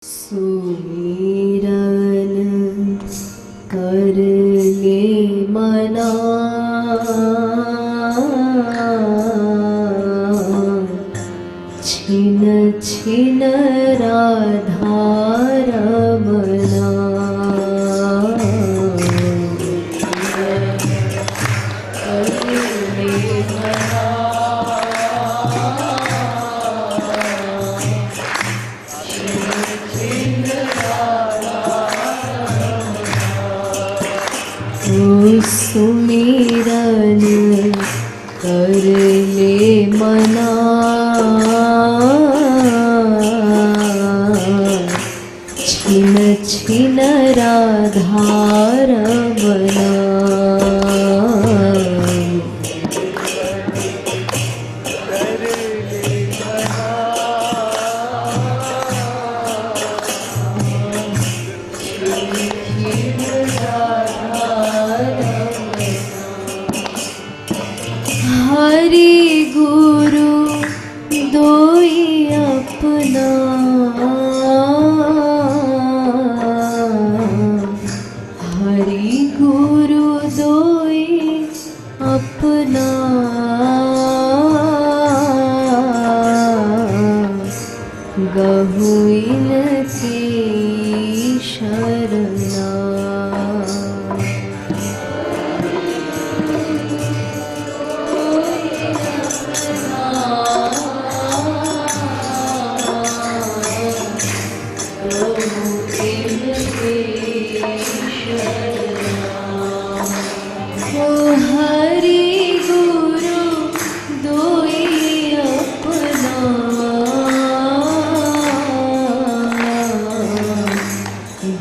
सुमिरन कर ले मना, छिन छिन राधा रमना। सुमिरन कर ले मना, छिन छिन राधा रमना। हरि गुरु दोई अपना, हरि गुरु दोई अपना। गहु इनकी शरणा। हरि गुरु दोई अपना,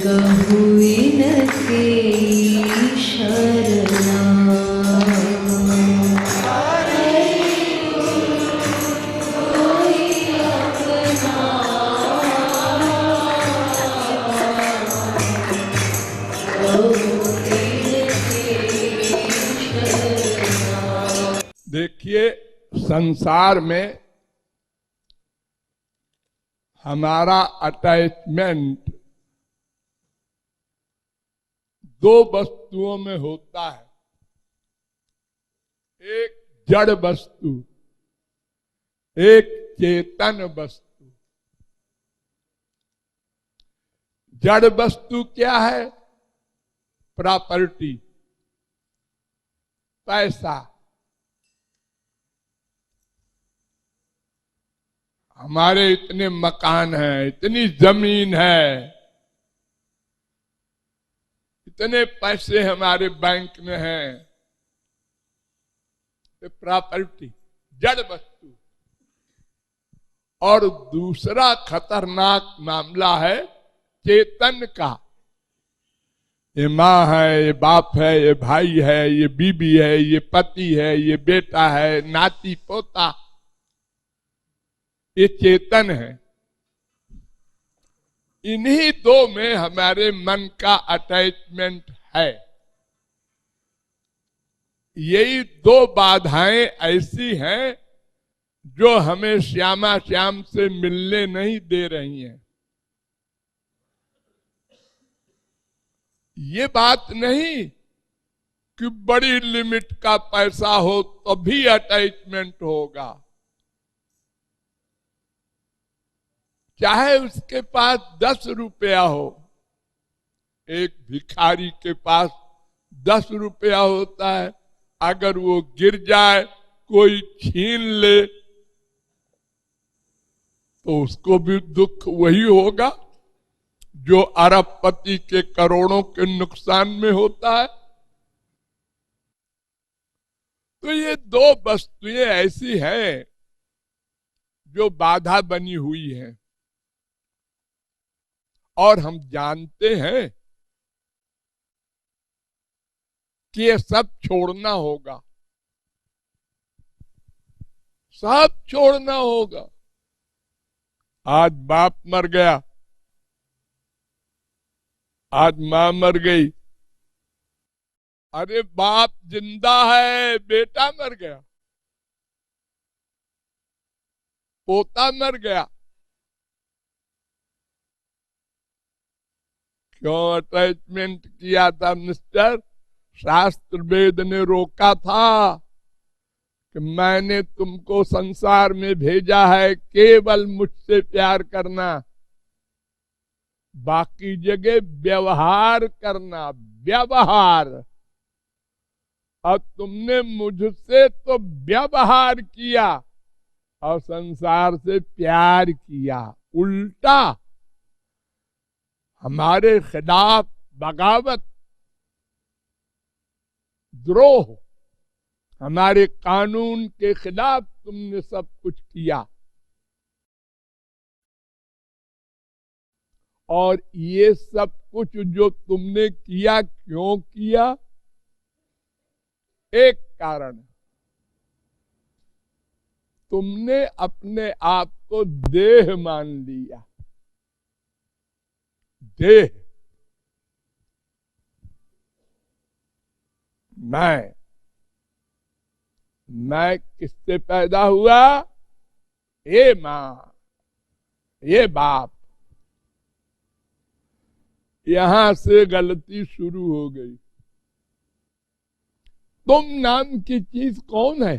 गहु इनके शरणा। देखिए, संसार में हमारा अटैचमेंट दो वस्तुओं में होता है। एक जड़ वस्तु, एक चेतन वस्तु। जड़ वस्तु क्या है? प्रॉपर्टी, पैसा। हमारे इतने मकान हैं, इतनी जमीन है, इतने पैसे हमारे बैंक में हैं। ये प्रॉपर्टी, जड़ वस्तु। और दूसरा खतरनाक मामला है चेतन का। ये माँ है, ये बाप है, ये भाई है, ये बीबी है, ये पति है, ये बेटा है, नाती पोता, ये चेतन है। इन्हीं दो में हमारे मन का अटैचमेंट है। यही दो बाधाएं ऐसी हैं जो हमें श्यामा श्याम से मिलने नहीं दे रही हैं। ये बात नहीं कि बड़ी लिमिट का पैसा हो तभी अटैचमेंट होगा। चाहे उसके पास 10 रुपया हो। एक भिखारी के पास 10 रुपया होता है, अगर वो गिर जाए, कोई छीन ले, तो उसको भी दुख वही होगा जो अरबपति के करोड़ों के नुकसान में होता है। तो ये दो वस्तुएं ऐसी हैं जो बाधा बनी हुई हैं, और हम जानते हैं कि ये सब छोड़ना होगा, सब छोड़ना होगा। आज बाप मर गया, आज मां मर गई, अरे बाप जिंदा है, बेटा मर गया, पोता मर गया, क्यों अटैचमेंट किया था मिस्टर? शास्त्र वेद ने रोका था कि मैंने तुमको संसार में भेजा है केवल मुझसे प्यार करना, बाकी जगह व्यवहार करना, व्यवहार। और तुमने मुझसे तो व्यवहार किया और संसार से प्यार किया, उल्टा हमारे खिलाफ बगावत, द्रोह, हमारे कानून के खिलाफ तुमने सब कुछ किया। और ये सब कुछ जो तुमने किया, क्यों किया? एक कारण, तुमने अपने आप को देह मान लिया। देह, मैं किससे पैदा हुआ? ये मां, ये बाप। यहां से गलती शुरू हो गई। तुम नाम की चीज कौन है?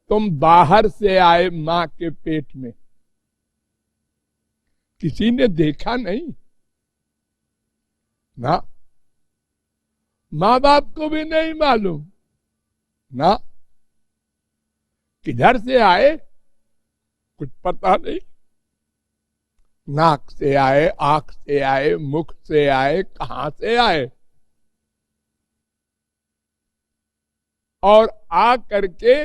तुम बाहर से आए मां के पेट में, किसी ने देखा नहीं ना, मां बाप को भी नहीं मालूम ना, किधर से आए कुछ पता नहीं। नाक से आए, आंख से आए, मुख से आए, कहां से आए? और आ करके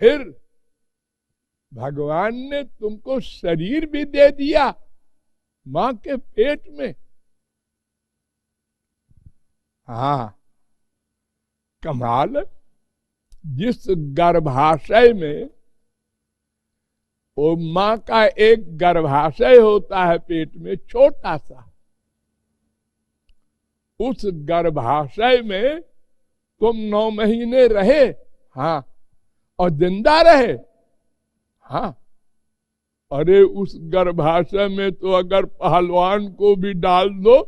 फिर भगवान ने तुमको शरीर भी दे दिया मां के पेट में। हाँ, कमाल। जिस गर्भाशय में, वो मां का एक गर्भाशय होता है पेट में, छोटा सा, उस गर्भाशय में तुम 9 महीने रहे। हाँ, और जिंदा रहे। हाँ, अरे उस गर्भाशय में तो अगर पहलवान को भी डाल दो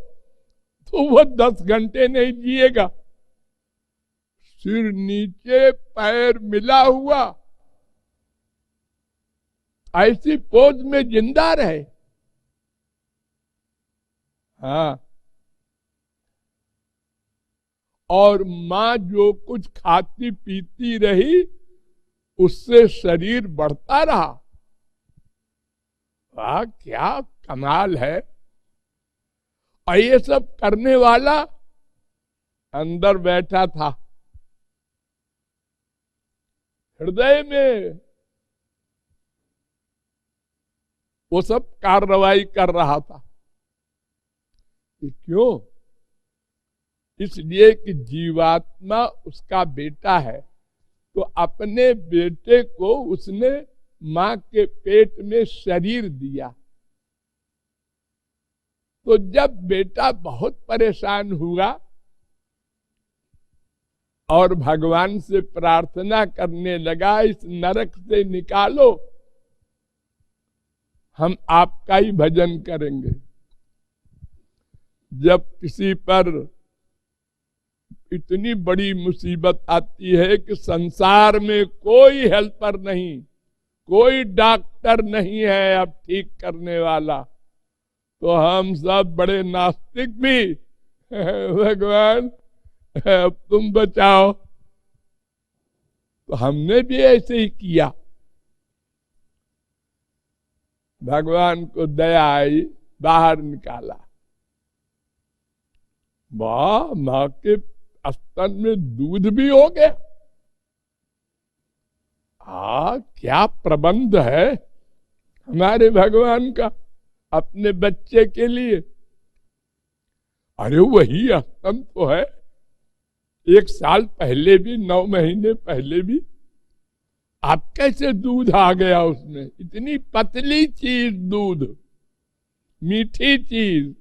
तो वो 10 घंटे नहीं जिएगा। सिर नीचे, पैर मिला हुआ, ऐसी पोज में जिंदा रहे। हाँ, और मां जो कुछ खाती पीती रही उससे शरीर बढ़ता रहा। वाह, क्या कमाल है। और ये सब करने वाला अंदर बैठा था, हृदय में वो सब कार्रवाई कर रहा था। ये क्यों? इसलिए कि जीवात्मा उसका बेटा है, तो अपने बेटे को उसने मां के पेट में शरीर दिया। तो जब बेटा बहुत परेशान हुआ और भगवान से प्रार्थना करने लगा, इस नरक से निकालो, हम आपका ही भजन करेंगे। जब किसी पर इतनी बड़ी मुसीबत आती है कि संसार में कोई हेल्पर नहीं, कोई डॉक्टर नहीं है अब ठीक करने वाला, तो हम सब बड़े नास्तिक भी भगवान अब तुम बचाओ। तो हमने भी ऐसे ही किया। भगवान को दया आई, बाहर निकाला। वाह, मां के स्तन में दूध भी हो गया। क्या प्रबंध है हमारे भगवान का अपने बच्चे के लिए। अरे वही स्तन तो है 1 साल पहले भी, 9 महीने पहले भी। अब कैसे दूध आ गया उसमें? इतनी पतली चीज दूध, मीठी चीज।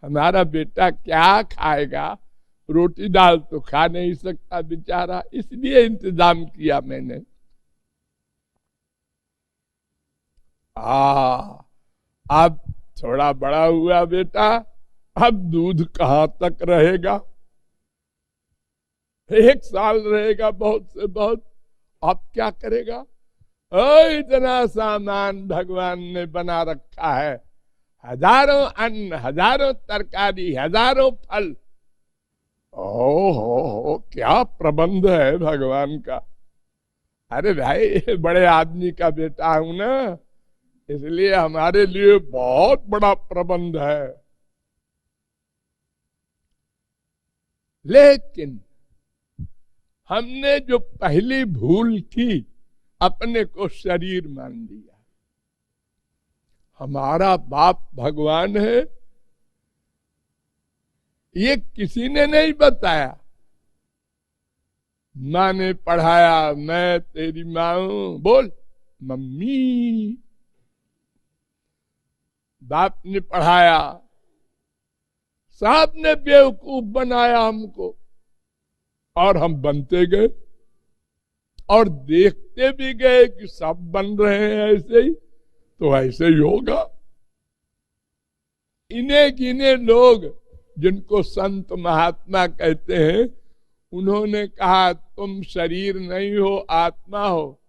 हमारा बेटा क्या खाएगा? रोटी दाल तो खा नहीं सकता बेचारा, इसलिए इंतजाम किया मैंने। अब थोड़ा बड़ा हुआ बेटा, अब दूध कहां तक रहेगा? 1 साल रहेगा बहुत से बहुत, अब क्या करेगा? इतना सामान भगवान ने बना रखा है, हजारों अन्न, हजारों तरकारी, हजारों फल। हो क्या प्रबंध है भगवान का। अरे भाई, बड़े आदमी का बेटा हूं ना, इसलिए हमारे लिए बहुत बड़ा प्रबंध है। लेकिन हमने जो पहली भूल की, अपने को शरीर मान लिया। हमारा बाप भगवान है, ये किसी ने नहीं बताया। माँ ने पढ़ाया, मैं तेरी माँ हूं, बोल मम्मी। बाप ने पढ़ाया, साहब ने बेवकूफ बनाया हमको, और हम बनते गए और देखते भी गए कि सब बन रहे हैं ऐसे ही, तो ऐसे ही होगा। इन्हें गिने लोग जिनको संत महात्मा कहते हैं, उन्होंने कहा तुम शरीर नहीं हो, आत्मा हो।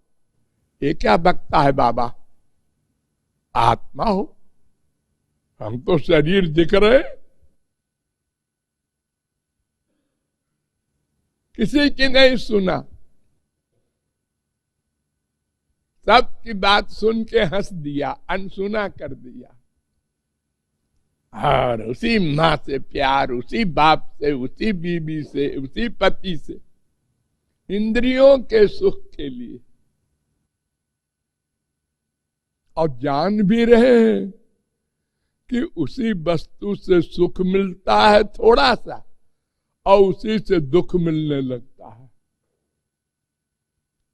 ये क्या बकता है बाबा, आत्मा हो? हम तो शरीर दिख रहे। किसी की नहीं सुना, सबकी बात सुन के हंस दिया, अनसुना कर दिया। और उसी माँ से प्यार, उसी बाप से, उसी बीबी से, उसी पति से, इंद्रियों के सुख के लिए। और जान भी रहे हैं कि उसी वस्तु से सुख मिलता है थोड़ा सा, और उसी से दुख मिलने लगता है।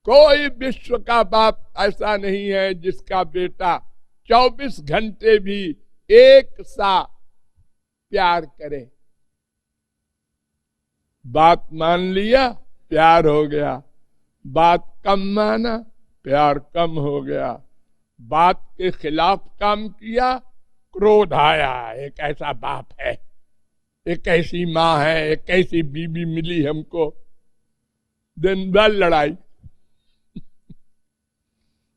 कोई विश्व का बाप ऐसा नहीं है जिसका बेटा 24 घंटे भी एक सा प्यार करे। बात मान लिया, प्यार हो गया। बात कम माना, प्यार कम हो गया। बात के खिलाफ काम किया, क्रोध आया। एक ऐसा बाप है, एक ऐसी माँ है, एक ऐसी बीबी मिली हमको। दिन भर लड़ाई,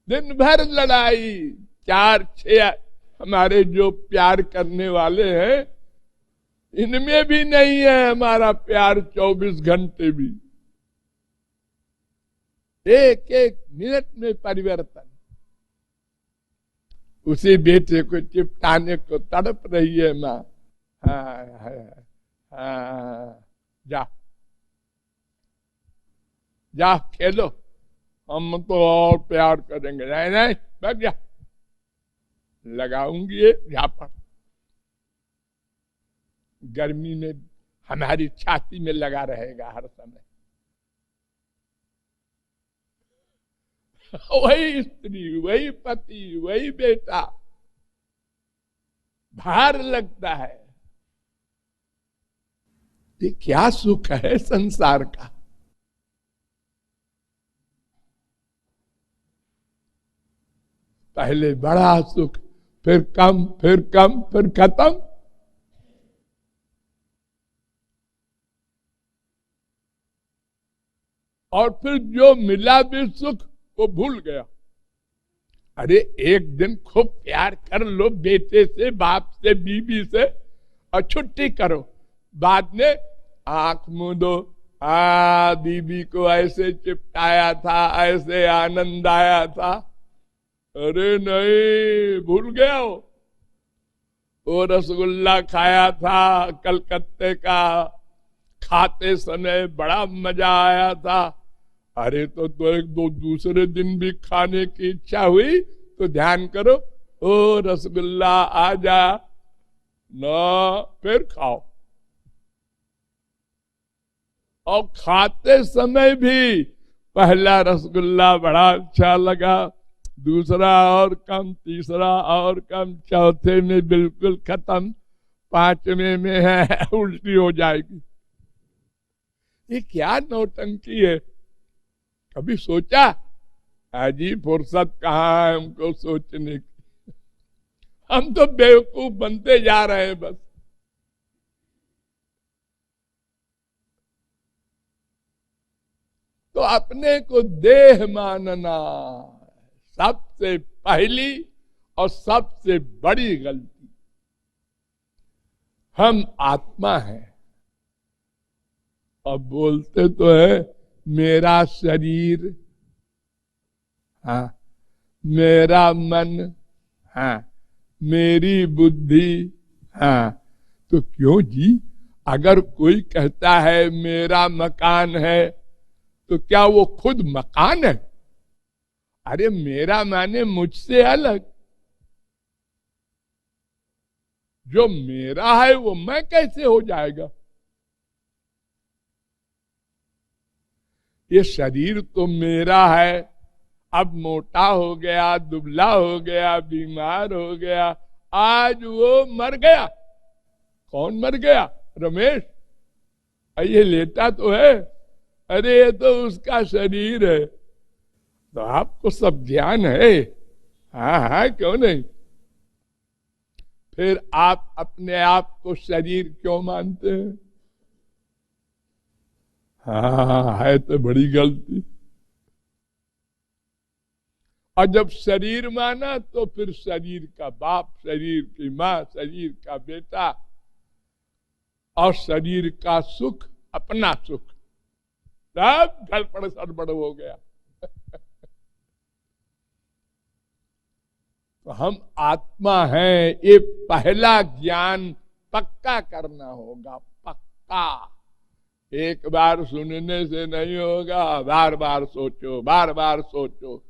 दिन भर लड़ाई। 4-6 हमारे जो प्यार करने वाले हैं, इनमें भी नहीं है हमारा प्यार 24 घंटे भी। एक एक मिनट में परिवर्तन। उसी बेटे को चिपटाने को तड़प रही है माँ। हाँ, जा जा खेलो, हम तो और प्यार करेंगे। नहीं नहीं, बैठ जा, लगाऊंगी ये झापड़। गर्मी में हमारी छाती में लगा रहेगा हर समय। वही स्त्री, वही पति, वही बेटा, भार लगता है। ये क्या सुख है संसार का। पहले बड़ा सुख, फिर कम, फिर कम, फिर खत्म। और फिर जो मिला भी सुख वो भूल गया। अरे एक दिन खूब प्यार कर लो बेटे से, बाप से, बीबी से, और छुट्टी करो। बाद में आंख मूंदो, बीबी को ऐसे चिपटाया था, ऐसे आनंद आया था। अरे नहीं, भूल गया हो। वो रसगुल्ला खाया था कलकत्ते का, खाते समय बड़ा मजा आया था। अरे तो एक दो दूसरे दिन भी खाने की इच्छा हुई तो ध्यान करो, ओ रसगुल्ला आ जा ना, फिर खाओ। और खाते समय भी पहला रसगुल्ला बड़ा अच्छा लगा, दूसरा और कम, तीसरा और कम, चौथे में बिल्कुल खत्म, 5वें में है उल्टी हो जाएगी। ये क्या नौटंकी है। कभी सोचा? अजी फुर्सत कहाँ है हमको सोचने की। हम तो बेवकूफ बनते जा रहे हैं बस। तो अपने को देह मानना सबसे पहली और सबसे बड़ी गलती। हम आत्मा हैं और बोलते तो है मेरा शरीर, हाँ, मेरा मन, हाँ, मेरी बुद्धि, हाँ। तो क्यों जी, अगर कोई कहता है मेरा मकान है तो क्या वो खुद मकान है? अरे मेरा माने मुझसे अलग। जो मेरा है वो मैं कैसे हो जाएगा? ये शरीर तो मेरा है, अब मोटा हो गया, दुबला हो गया, बीमार हो गया, आज वो मर गया। कौन मर गया? रमेश। ये लेटा तो है, अरे ये तो उसका शरीर है। तो आपको सब ज्ञान है, हाँ हाँ, क्यों नहीं? फिर आप अपने आप को शरीर क्यों मानते हैं? हाँ, है तो बड़ी गलती। और जब शरीर माना तो फिर शरीर का बाप, शरीर की माँ, शरीर का बेटा और शरीर का सुख, अपना सुख, सब गड़बड़ सड़बड़ हो गया। तो हम आत्मा हैं, ये पहला ज्ञान पक्का करना होगा, पक्का। एक बार सुनने से नहीं होगा, बार बार सोचो, बार बार सोचो।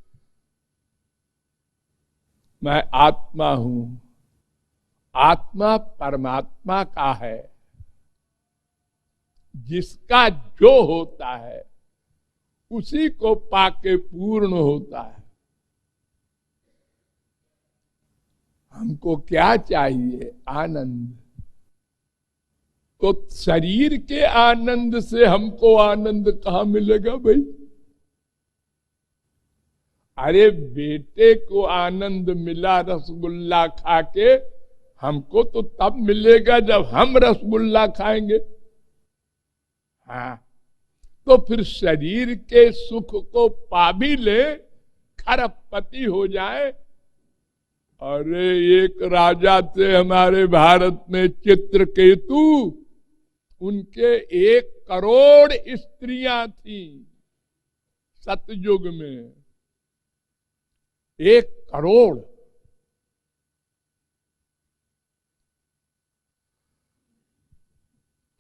मैं आत्मा हूं। आत्मा परमात्मा का है, जिसका जो होता है उसी को पाके पूर्ण होता है। हमको क्या चाहिए? आनंद। तो शरीर के आनंद से हमको आनंद कहां मिलेगा भाई? अरे बेटे को आनंद मिला रसगुल्ला खा के, हमको तो तब मिलेगा जब हम रसगुल्ला खाएंगे। हाँ, तो फिर शरीर के सुख को पा भी ले, खरबपति हो जाए। अरे एक राजा थे हमारे भारत में, चित्रकेतु, उनके 1 करोड़ स्त्रियां थी सतयुग में। 1 करोड़।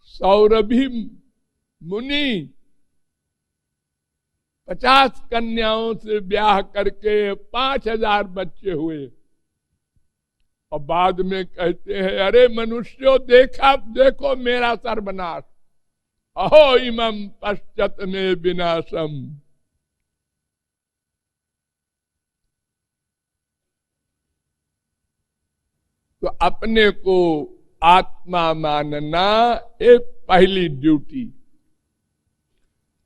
सौरभी मुनि 50 कन्याओं से ब्याह करके 5000 बच्चे हुए। और बाद में कहते हैं, अरे मनुष्यों, देखो मेरा सर्वनाश, अहो इमं पश्चत में विनाशम। तो अपने को आत्मा मानना एक पहली ड्यूटी,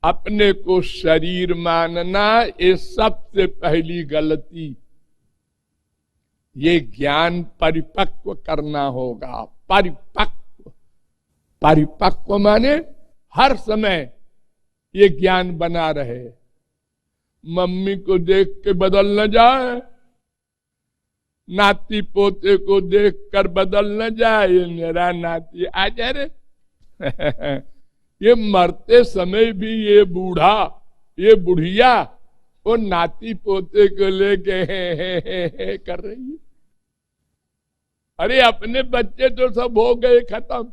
अपने को शरीर मानना ये सबसे पहली गलती। ये ज्ञान परिपक्व करना होगा। परिपक्व, परिपक्व माने हर समय ये ज्ञान बना रहे। मम्मी को देख के बदल न जाए, नाती पोते को देखकर बदल न जाए, ये मेरा नाती आ जा रे। ये मरते समय भी ये बूढ़ा, ये बुढ़िया वो नाती पोते को लेके हे कर रही है। अरे अपने बच्चे तो सब हो गए खत्म।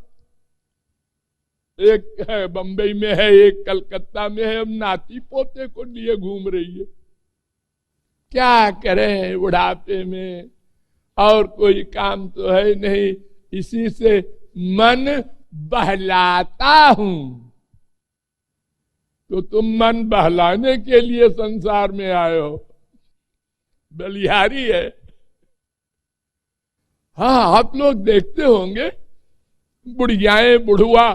एक बंबई में है, एक कलकत्ता में है, अब नाती पोते को लिए घूम रही है। क्या करें बुढ़ापे में, और कोई काम तो है नहीं, इसी से मन बहलाता हूं। तो तुम मन बहलाने के लिए संसार में आए हो, बलिहारी है। हाँ, आप लोग देखते होंगे बुढ़ियाएं बुढ़वा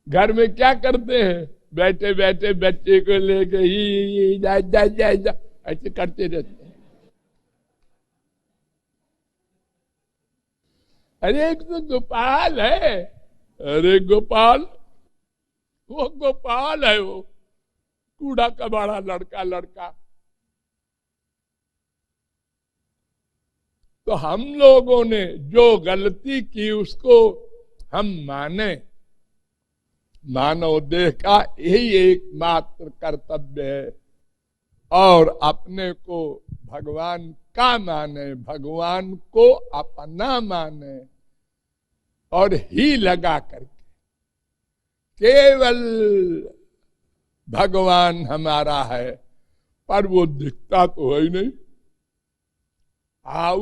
घर में क्या करते हैं, बैठे बैठे बच्चे को लेके ही जा जा जा जा ऐसे करते रहते हैं। अरे एक तो गोपाल है, अरे गोपाल, वो गोपाल है, वो कूड़ा कबाड़ा लड़का लड़का। तो हम लोगों ने जो गलती की उसको हम माने। मानव देह का यही एकमात्र कर्तव्य है, और अपने को भगवान का माने, भगवान को अपना माने, और ही लगा करके केवल भगवान हमारा है, पर वो दिखता तो है ही नहीं।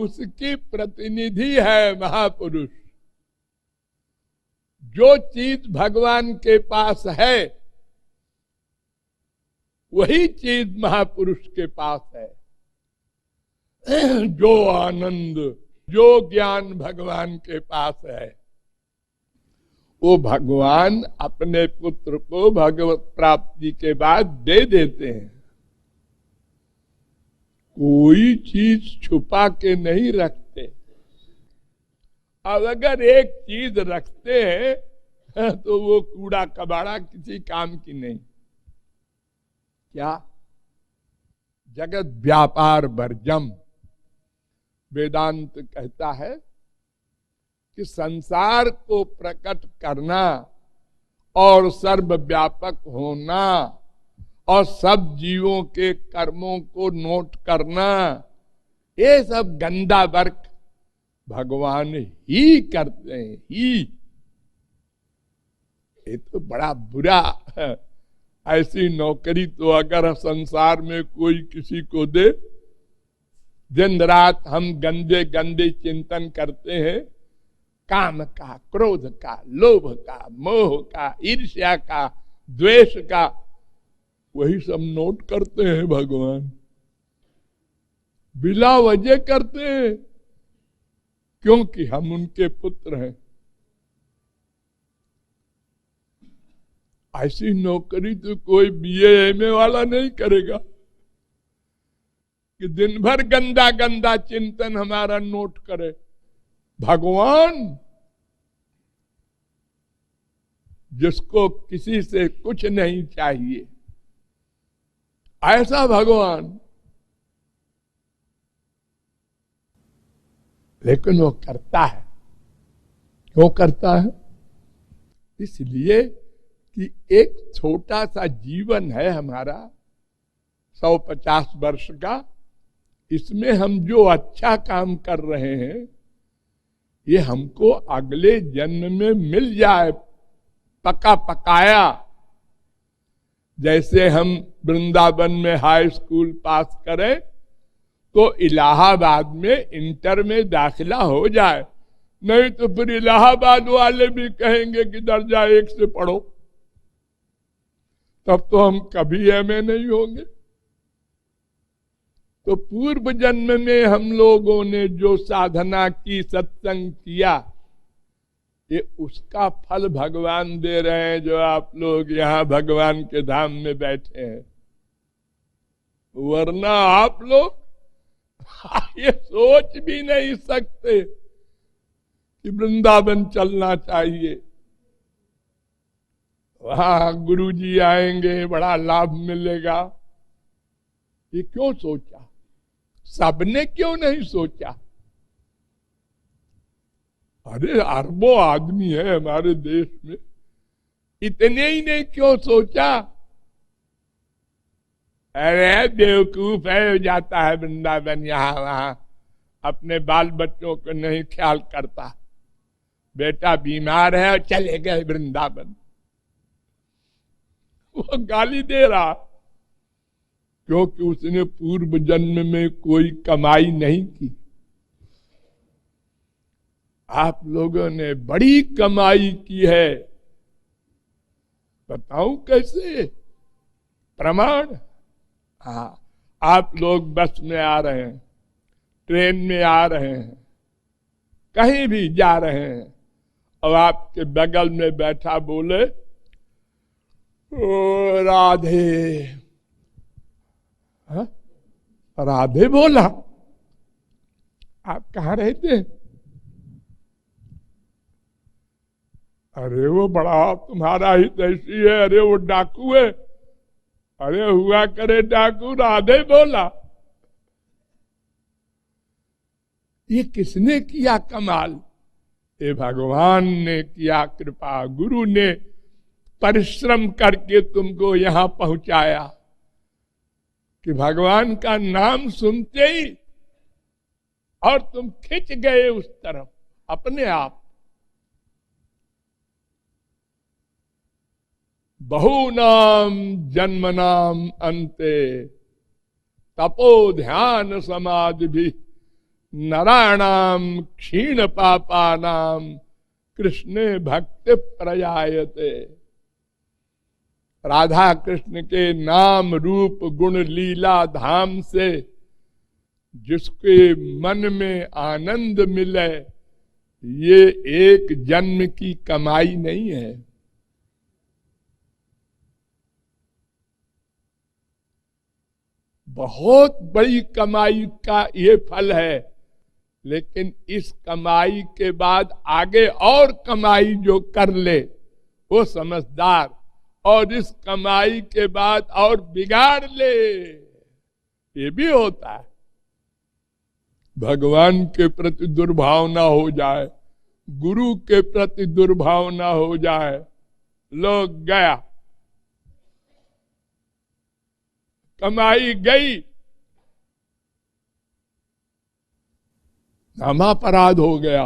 उसकी प्रतिनिधि है महापुरुष। जो चीज भगवान के पास है वही चीज महापुरुष के पास है। जो आनंद, जो ज्ञान भगवान के पास है, वो भगवान अपने पुत्र को भगवत प्राप्ति के बाद दे देते हैं। कोई चीज छुपा के नहीं रखते। अब अगर एक चीज रखते हैं तो वो कूड़ा कबाड़ा किसी काम की नहीं। क्या? जगत व्यापार वर्जम। वेदांत कहता है कि संसार को प्रकट करना और सर्वव्यापक होना और सब जीवों के कर्मों को नोट करना, ये सब गंदा वर्क भगवान ही करते हैं ही। ये तो बड़ा बुरा है। ऐसी नौकरी तो अगर संसार में कोई किसी को दे, दिन रात हम गंदे गंदे चिंतन करते हैं, काम का, क्रोध का, लोभ का, मोह का, ईर्ष्या का, द्वेष का, वही सब नोट करते हैं भगवान। बिला वजह करते हैं, क्योंकि हम उनके पुत्र हैं। ऐसी नौकरी तो कोई बीए एमए वाला नहीं करेगा कि दिन भर गंदा गंदा चिंतन हमारा नोट करे। भगवान जिसको किसी से कुछ नहीं चाहिए, ऐसा भगवान, लेकिन वो करता है। क्यों करता है? इसलिए कि एक छोटा सा जीवन है हमारा 150 वर्ष का, इसमें हम जो अच्छा काम कर रहे हैं ये हमको अगले जन्म में मिल जाए, पका पकाया। जैसे हम वृंदावन में हाई स्कूल पास करें तो इलाहाबाद में इंटर में दाखिला हो जाए, नहीं तो फिर इलाहाबाद वाले भी कहेंगे कि दर्जा 1 से पढ़ो, तब तो हम कभी एमए नहीं होंगे। तो पूर्व जन्म में हम लोगों ने जो साधना की, सत्संग किया, ये उसका फल भगवान दे रहे हैं, जो आप लोग यहाँ भगवान के धाम में बैठे हैं। वरना आप लोग ये सोच भी नहीं सकते कि वृंदावन चलना चाहिए, वहां गुरुजी आएंगे, बड़ा लाभ मिलेगा। ये क्यों सोचा? सबने क्यों नहीं सोचा? अरे अरबों आदमी है हमारे देश में, इतने ही ने क्यों सोचा? अरे बेवकूफ है, जाता है वृंदावन यहाँ वहां, अपने बाल बच्चों को नहीं ख्याल करता, बेटा बीमार है और चले गए वृंदावन। वो गाली दे रहा क्योंकि उसने पूर्व जन्म में कोई कमाई नहीं की। आप लोगों ने बड़ी कमाई की है, बताऊं कैसे? प्रमाण। हाँ, आप लोग बस में आ रहे हैं, ट्रेन में आ रहे हैं, कहीं भी जा रहे हैं, और आपके बगल में बैठा बोले ओ राधे, हा? राधे बोला। आप कहाँ रहते हैं? अरे वो बड़ा तुम्हारा ही ऐसी है, अरे वो डाकू है, अरे हुआ करे डाकू, राधे बोला। ये किसने किया कमाल? ये भगवान ने किया कृपा, गुरु ने परिश्रम करके तुमको यहां पहुंचाया कि भगवान का नाम सुनते ही और तुम खिंच गए उस तरफ अपने आप। बहुनाम जन्मनाम अंते तपो ध्यान समाधि भी नराणाम क्षीण पापानाम कृष्णे भक्ति प्रयायते। राधा कृष्ण के नाम रूप गुण लीला धाम से जिसके मन में आनंद मिले, ये एक जन्म की कमाई नहीं है। बहुत बड़ी कमाई का ये फल है, लेकिन इस कमाई के बाद आगे और कमाई जो कर ले वो समझदार, और इस कमाई के बाद और बिगाड़ ले ये भी होता है। भगवान के प्रति दुर्भावना हो जाए, गुरु के प्रति दुर्भावना हो जाए, लोग गया, कमाई गई, नामापराध हो गया।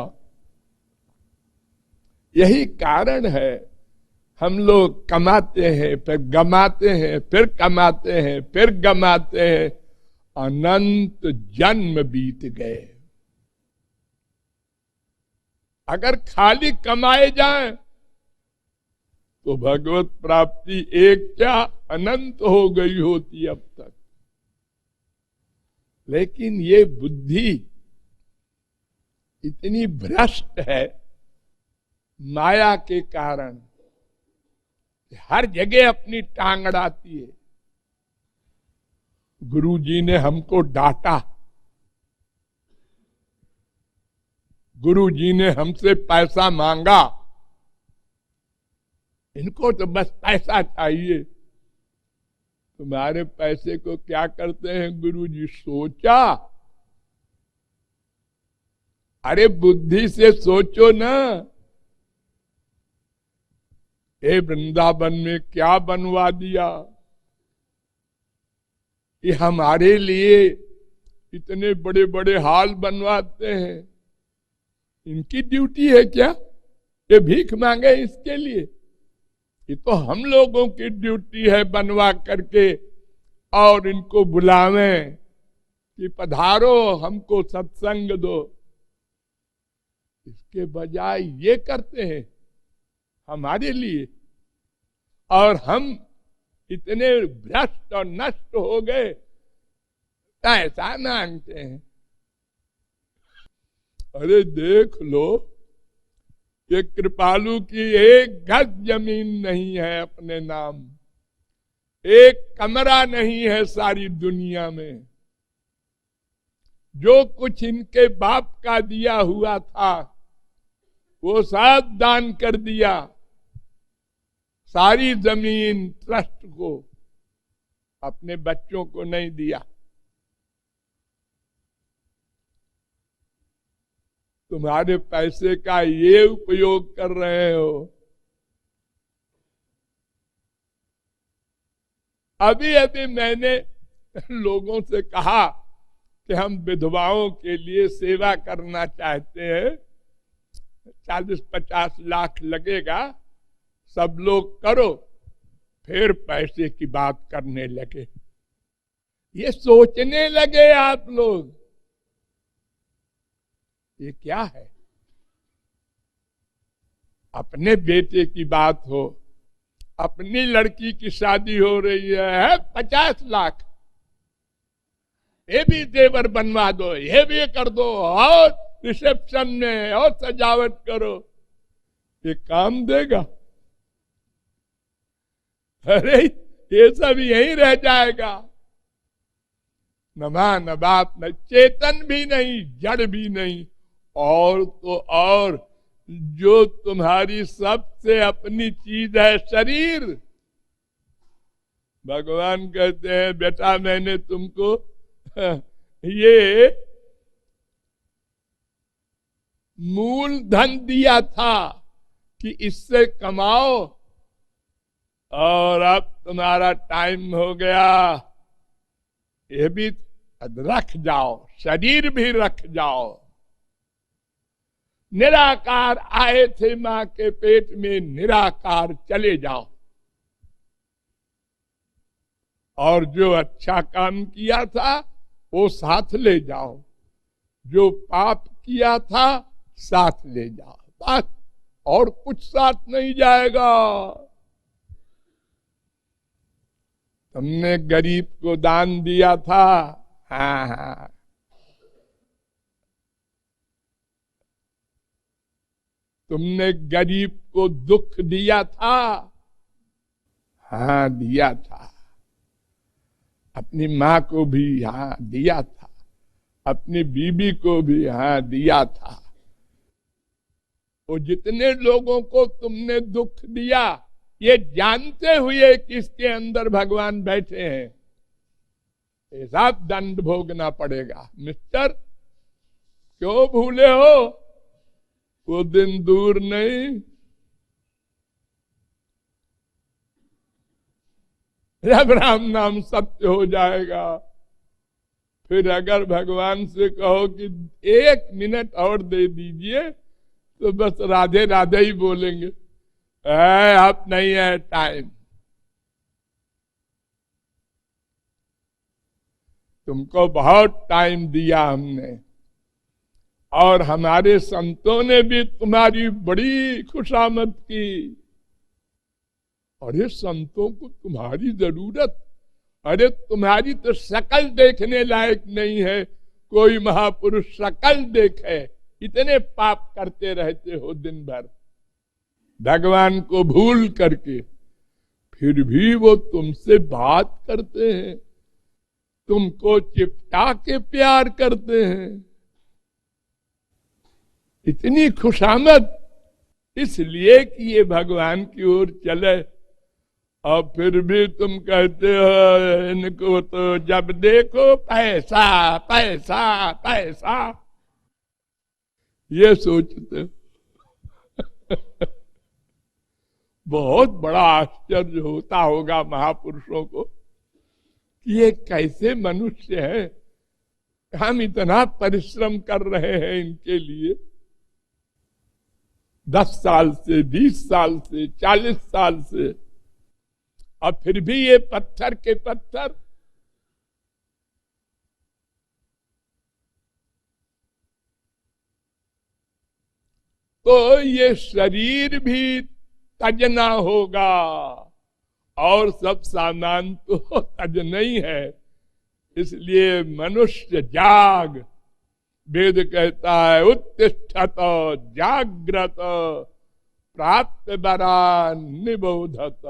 यही कारण है हम लोग कमाते हैं, फिर गमाते हैं, फिर कमाते हैं, फिर गमाते हैं, अनंत जन्म बीत गए। अगर खाली कमाए जाएं तो भगवत प्राप्ति एक क्या अनंत हो गई होती अब तक। लेकिन ये बुद्धि इतनी भ्रष्ट है माया के कारण, हर जगह अपनी टांग अड़ाती है। गुरु जी ने हमको डांटा, गुरु जी ने हमसे पैसा मांगा, इनको तो बस पैसा चाहिए। तुम्हारे पैसे को क्या करते हैं गुरु जी? सोचा? अरे बुद्धि से सोचो ना। ये वृंदावन में क्या बनवा दिया, ये हमारे लिए इतने बड़े बड़े हॉल बनवाते हैं, इनकी ड्यूटी है क्या ये भीख मांगे इसके लिए? ये तो हम लोगों की ड्यूटी है बनवा करके और इनको बुलावें कि पधारो हमको सत्संग दो। इसके बजाय ये करते हैं हमारे लिए, और हम इतने भ्रष्ट और नष्ट हो गए, ऐसा मांगते हैं। अरे देख लो, ये कृपालु की एक गज जमीन नहीं है अपने नाम, एक कमरा नहीं है सारी दुनिया में। जो कुछ इनके बाप का दिया हुआ था वो सब दान कर दिया, सारी जमीन ट्रस्ट को, अपने बच्चों को नहीं दिया। तुम्हारे पैसे का ये उपयोग कर रहे हो। अभी अभी मैंने लोगों से कहा कि हम विधवाओं के लिए सेवा करना चाहते हैं, 40-50 लाख लगेगा, सब लोग करो। फिर पैसे की बात करने लगे। ये सोचने लगे आप लोग, ये क्या है? अपने बेटे की बात हो, अपनी लड़की की शादी हो रही है, 50 लाख, ये भी देवर बनवा दो, ये भी कर दो, और रिसेप्शन में और सजावट करो। ये काम देगा? अरे ये सब यहीं रह जाएगा। न मां न बाप, न चेतन भी नहीं, जड़ भी नहीं, और तो और जो तुम्हारी सबसे अपनी चीज है, शरीर। भगवान कहते हैं बेटा मैंने तुमको ये मूल धन दिया था कि इससे कमाओ, और अब तुम्हारा टाइम हो गया, ये भी रख जाओ, शरीर भी रख जाओ। निराकार आए थे मां के पेट में, निराकार चले जाओ। और जो अच्छा काम किया था वो साथ ले जाओ, जो पाप किया था साथ ले जाओ, बस और कुछ साथ नहीं जाएगा। तुमने गरीब को दान दिया था, हाँ हाँ, तुमने गरीब को दुख दिया था, हाँ दिया था। अपनी माँ को भी हाँ दिया था, अपनी बीबी को भी हाँ दिया था। वो जितने लोगों को तुमने दुख दिया, ये जानते हुए कि इसके अंदर भगवान बैठे हैं, ऐसा दंड भोगना पड़ेगा। मिस्टर, क्यों भूले हो? वो दिन दूर नहीं। जब राम नाम सत्य हो जाएगा, फिर अगर भगवान से कहो कि 1 मिनट और दे दीजिए, तो बस राधे राधे ही बोलेंगे, अब नहीं है टाइम। तुमको बहुत टाइम दिया हमने, और हमारे संतों ने भी तुम्हारी बड़ी खुशामद की। अरे संतों को तुम्हारी जरूरत, अरे तुम्हारी तो शकल देखने लायक नहीं है। कोई महापुरुष शकल देखे, इतने पाप करते रहते हो दिन भर भगवान को भूल करके, फिर भी वो तुमसे बात करते हैं, तुमको चिपटा के प्यार करते हैं। इतनी खुशामद इसलिए कि ये भगवान की ओर चले, और फिर भी तुम कहते हो इनको तो जब देखो पैसा पैसा पैसा, ये सोचते हो। बहुत बड़ा आश्चर्य होता होगा महापुरुषों को कि ये कैसे मनुष्य है, हम इतना परिश्रम कर रहे हैं इनके लिए, 10 साल से, 20 साल से, 40 साल से, और फिर भी ये पत्थर के पत्थर। तो ये शरीर भी तजना होगा, और सब सामान तो तजना ही है। इसलिए मनुष्य जाग, वेद कहता है उत्तिष्ठत जाग्रत प्राप्त बरा निबोधत।